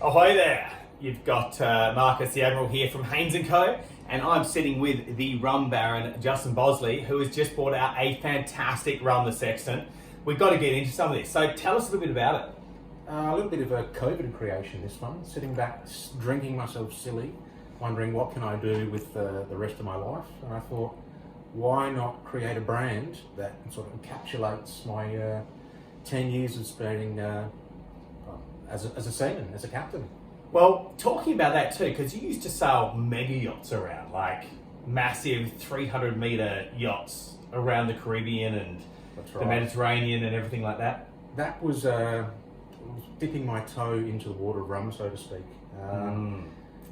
Ahoy there! You've got Marcus the Admiral here from Haynes & Co. And I'm sitting with the rum baron, Justin Boseley, who has just brought out a fantastic rum, the Sextant. We've got to get into some of this. So tell us a little bit about it. A little bit of a COVID creation, this one. Sitting back, drinking myself silly, wondering what can I do with the rest of my life. And I thought, why not create a brand that sort of encapsulates my 10 years of spending as a seaman, as a captain. Well, talking about that too, because you used to sail mega yachts around, like massive 300-metre yachts around the Caribbean and the Mediterranean and everything like that. That was dipping my toe into the water of rum, so to speak.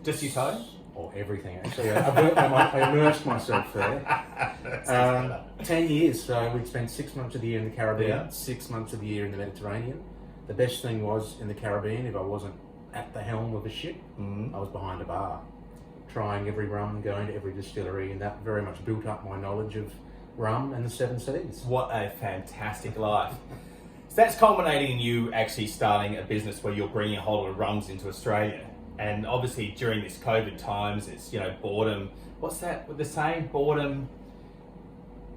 Just your toe? Or everything, actually. I immersed myself there. 10 years, so we'd spent 6 months of the year in the Caribbean, 6 months of the year in the Mediterranean. The best thing was, in the Caribbean, if I wasn't at the helm of a ship, I was behind a bar, trying every rum, going to every distillery, and that very much built up my knowledge of rum and the seven seas. What a fantastic life. So that's culminating in you actually starting a business where you're bringing a whole lot of rums into Australia. And obviously during this COVID times, it's, boredom. What's that with the saying? Boredom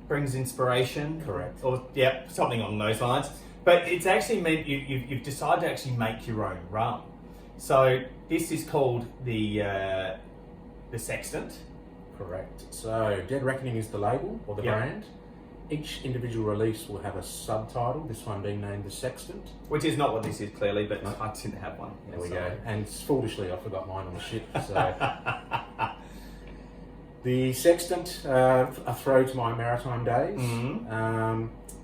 brings inspiration? Correct. Or, something along those lines. But it's actually meant you've decided to actually make your own rum. So this is called the Sextant. Correct. So Dead Reckoning is the label or the brand. Each individual release will have a subtitle, this one being named the Sextant. Which is not what this is, clearly, but I didn't have one. There we go. And foolishly, I forgot mine on the ship. So the Sextant, a throw to my maritime days.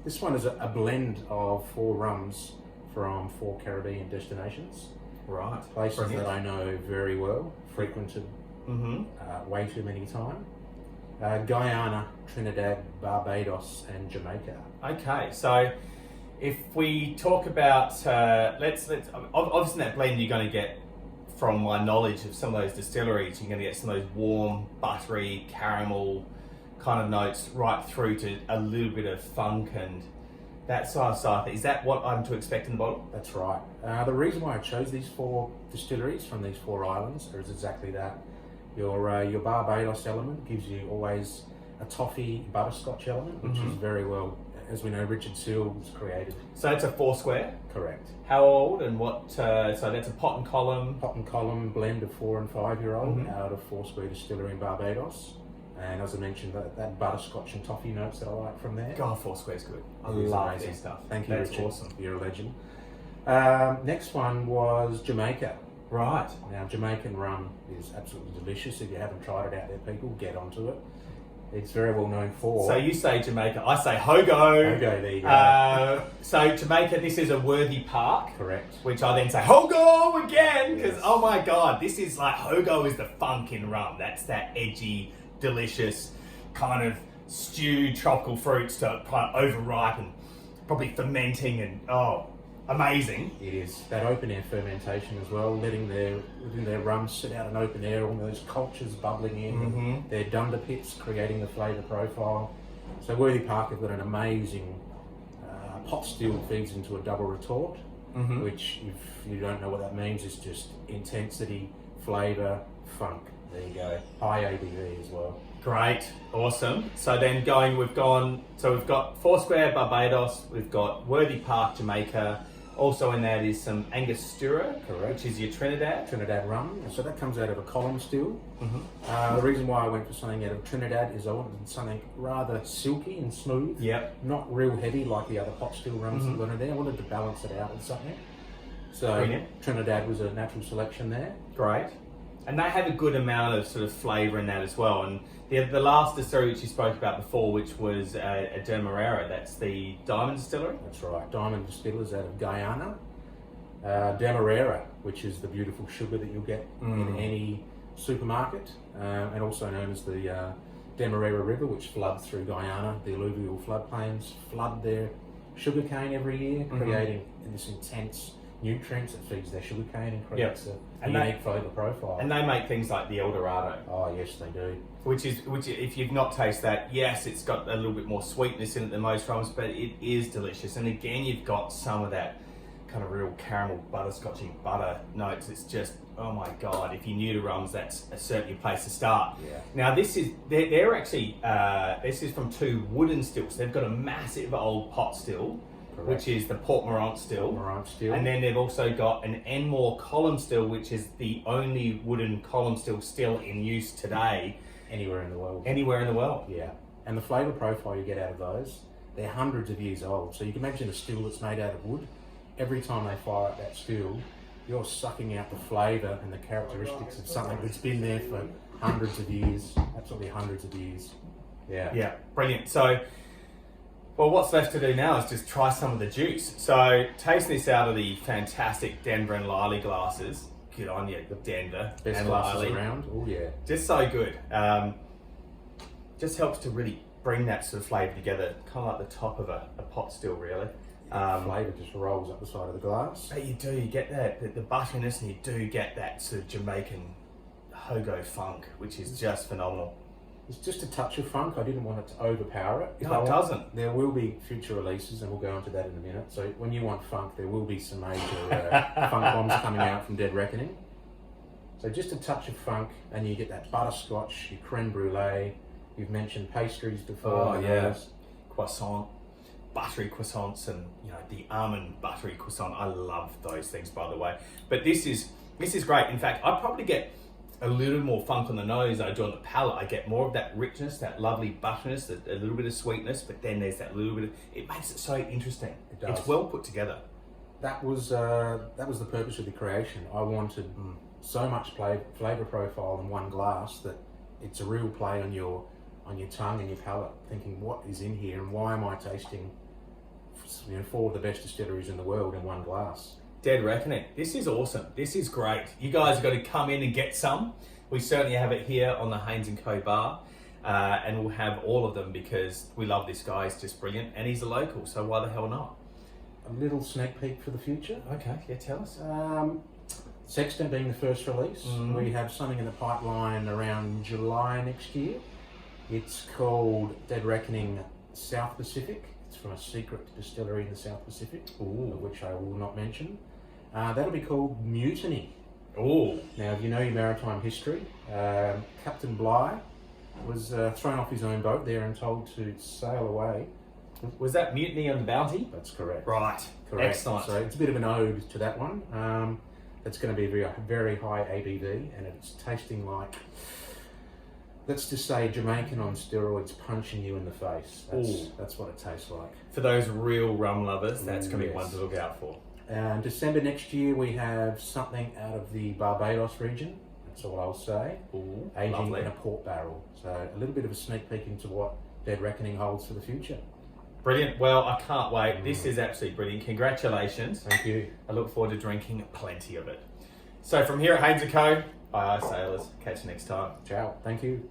This one is a blend of 4 rums from 4 Caribbean destinations. Right. Places that I know very well, frequented way too many times. Guyana, Trinidad, Barbados, and Jamaica. Okay, so if we talk about, let's obviously in that blend you're going to get, from my knowledge of some of those distilleries, you're going to get some of those warm, buttery, caramel kind of notes right through to a little bit of funk and that sort of stuff. Is that what I'm to expect in the bottle? That's right. The reason why I chose these 4 distilleries from these 4 islands is exactly that. Your Barbados element gives you always a toffee butterscotch element, which is very well, as we know, Richard Seals created. So it's a 4 square? Correct. How old and what, so that's a pot and column? Pot and column blend of 4 and 5-year-old out of 4 Square Distillery in Barbados. And as I mentioned, that butterscotch and toffee notes that I like from there. God, 4 Square's good. I love this stuff. Thank you, That's Richard. Awesome. You're a legend. Next one was Jamaica. Right. Now, Jamaican rum is absolutely delicious. If you haven't tried it out there, people, get onto it. It's very well known for... So you say Jamaica, I say Hogo. Hogo, there you go. So Jamaica, this is a worthy park. Correct. Which I then say Hogo again, because oh my God, this is like, Hogo is the funk in rum. That's that edgy, delicious kind of stewed tropical fruits to kind of overripe and probably fermenting and amazing. It is. That open air fermentation as well, letting their rum sit out in open air, all those cultures bubbling in, their dunder pits creating the flavour profile. So Worthy Park have got an amazing pot still that feeds into a double retort, which, if you don't know what that means, is just intensity, flavour, funk. There you go. High ABV as well. Great, awesome. So then we've got 4 Square Barbados, we've got Worthy Park Jamaica. Also in that is some Angostura, which is your Trinidad. Trinidad rum. So that comes out of a column still. The reason why I went for something out of Trinidad is I wanted something rather silky and smooth. Yep. Not real heavy like the other pot still rums that went in there. I wanted to balance it out with something. So Brilliant. Trinidad was a natural selection there. Great. And they have a good amount of sort of flavour in that as well. And the last distillery which you spoke about before, which was a Demerara, that's the Diamond Distillery? That's right, Diamond Distillers out of Guyana. Demerara, which is the beautiful sugar that you'll get in any supermarket, and also known as the Demerara River, which floods through Guyana. The alluvial floodplains flood their sugarcane every year, creating this intense nutrients that feeds their sugarcane and creates a unique flavour profile. And they make things like the El Dorado. Oh yes, they do. Which if you've not tasted that, yes, it's got a little bit more sweetness in it than most rums, but it is delicious. And again, you've got some of that kind of real caramel butterscotchy butter notes. It's just, oh my God, if you're new to rums, that's certainly a place to start. Yeah. Now they're actually, this is from 2 wooden stills. They've got a massive old pot still, Correct. which is the Port Morant still. Morant still. And then they've also got an Enmore column still, which is the only wooden column still still in use today. Anywhere in the world. Anywhere in the world. Yeah. And the flavour profile you get out of those, they're hundreds of years old. So you can imagine a still that's made out of wood. Every time they fire up that still, you're sucking out the flavour and the characteristics of something that's been there for hundreds of years, absolutely hundreds of years. Yeah. Yeah, brilliant. So, well, what's left to do now is just try some of the juice. So, tasting this out of the fantastic Denver and Liley glasses. Good on you, Denver Best and glasses Liley. around. Oh yeah. Just so good. Just helps to really bring that sort of flavour together, kind of like the top of a pot still, really. Flavour just rolls up the side of the glass. But you get that, the butteriness, and you do get that sort of Jamaican hogo funk, which is just phenomenal. It's just a touch of funk. I didn't want it to overpower it. No, it doesn't. There will be future releases, and we'll go into that in a minute. So when you want funk, there will be some major funk bombs coming out from Dead Reckoning. So just a touch of funk, and you get that butterscotch, your creme brulee. You've mentioned pastries before. Oh yeah, croissant, buttery croissants, and the almond buttery croissant. I love those things, by the way. But this is great. In fact, I probably get a little more funk on the nose than I do on the palate. I get more of that richness, that lovely butteriness, a little bit of sweetness, but then there's that little bit of, it makes it so interesting. It does. It's well put together. That was the purpose of the creation. I wanted so much flavour profile in one glass that it's a real play on your tongue and your palate, thinking what is in here and why am I tasting 4 of the best distilleries in the world in one glass. Dead Reckoning. This is awesome. This is great. You guys have got to come in and get some. We certainly have it here on the Haynes & Co bar, and we'll have all of them because we love this guy. He's just brilliant, and he's a local, so why the hell not? A little sneak peek for the future. Okay, yeah, tell us. Sextant being the first release, we have something in the pipeline around July next year. It's called Dead Reckoning South Pacific. It's from a secret distillery in the South Pacific, which I will not mention. That'll be called Mutiny. Oh. Now, if you know your maritime history, Captain Bligh was thrown off his own boat there and told to sail away. Was that Mutiny on the Bounty? That's correct. Right. Correct. Excellent. So it's a bit of an ode to that one. It's going to be very, very high ABV, and it's tasting like, let's just say, Jamaican on steroids punching you in the face. That's what it tastes like. For those real rum lovers, that's going to be yes. one to look out for. December next year, we have something out of the Barbados region. That's all I'll say. Aging lovely. in a port barrel. So a little bit of a sneak peek into what Dead Reckoning holds for the future. Brilliant. Well, I can't wait. This is absolutely brilliant. Congratulations. Thank you. I look forward to drinking plenty of it. So from here at Haynes & Co, aye aye sailors. Catch you next time. Ciao. Thank you.